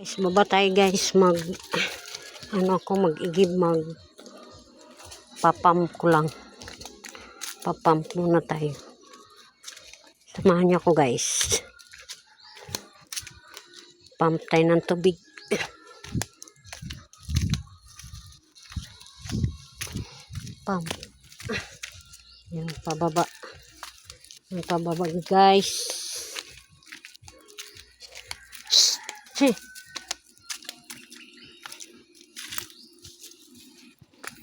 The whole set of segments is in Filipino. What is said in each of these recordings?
Guys, baba tayo guys, mag-igib, papump ko lang. Papump muna tayo. Samahan niyo ako guys. Pump tayo ng tubig. Pump. Yan, pababa. Yan, pababa guys.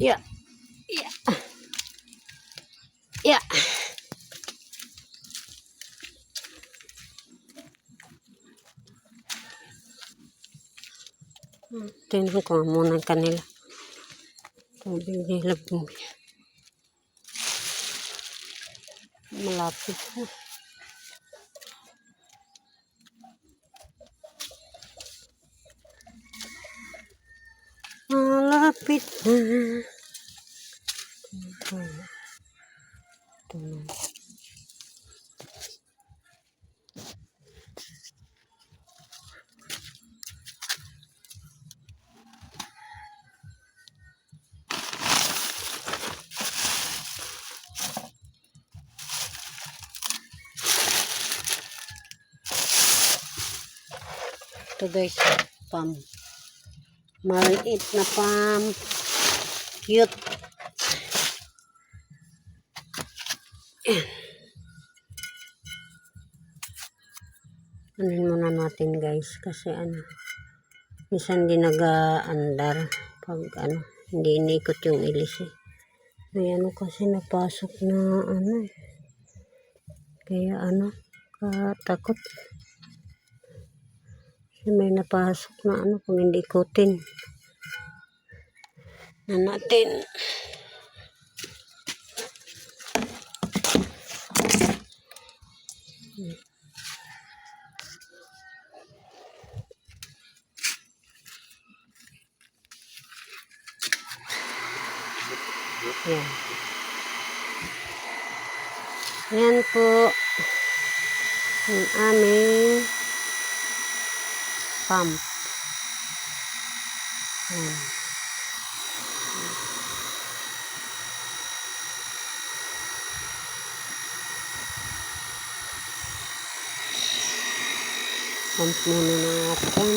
Yeah. Yeah. Yeah. Tingnan ko muna ang kanila. Tubig nila bumi. Malapit na. Malapit na. Ito guys, pump. Maliit na pump. Cute. Anin muna natin guys, kasi minsan di nag-aandar pag hindi inikot yung ilis eh. May kasi napasok na kaya katakot. Kasi may napasok na kung hindi ikutin na natin. Yan. Yan po ang aming pump. Yan. Pump muna natin.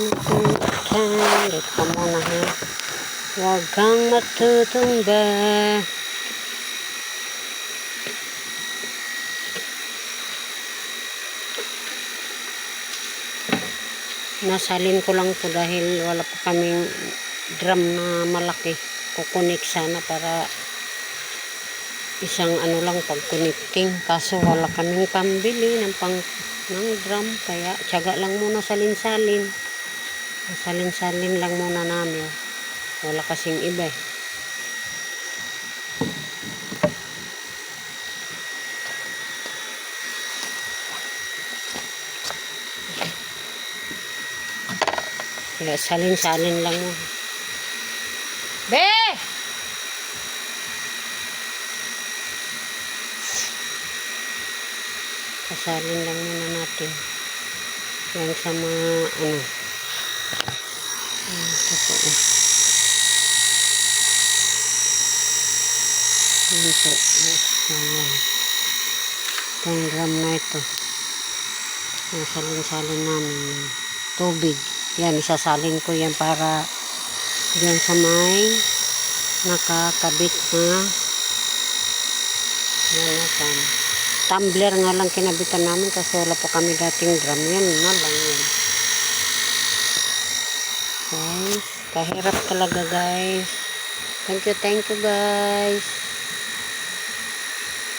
Dito ka muna ha. Huwag kang matutumba. Nasalin ko lang to dahil wala pa kaming drum na malaki. Kukunik sana para isang lang pag-connecting. Kaso wala kaming pambili ng drum. Kaya tiyaga lang muna salin-salin. Salin-salin lang muna namin. Wala kasing iba eh. Kaya salin-salin lang mo. Be! Kasalin lang muna natin. Yan sa mga ito. Yan po. Ayan. Itong drum na ito. Salin-salin namin yan. Tubig. Yan, isasalin ko yan para dyan sa may nakakabit na tumbler nga lang kinabitan namin kasi wala pa kami dating drum. Yan na lang yan. Guys, kahirap talaga guys. Thank you guys.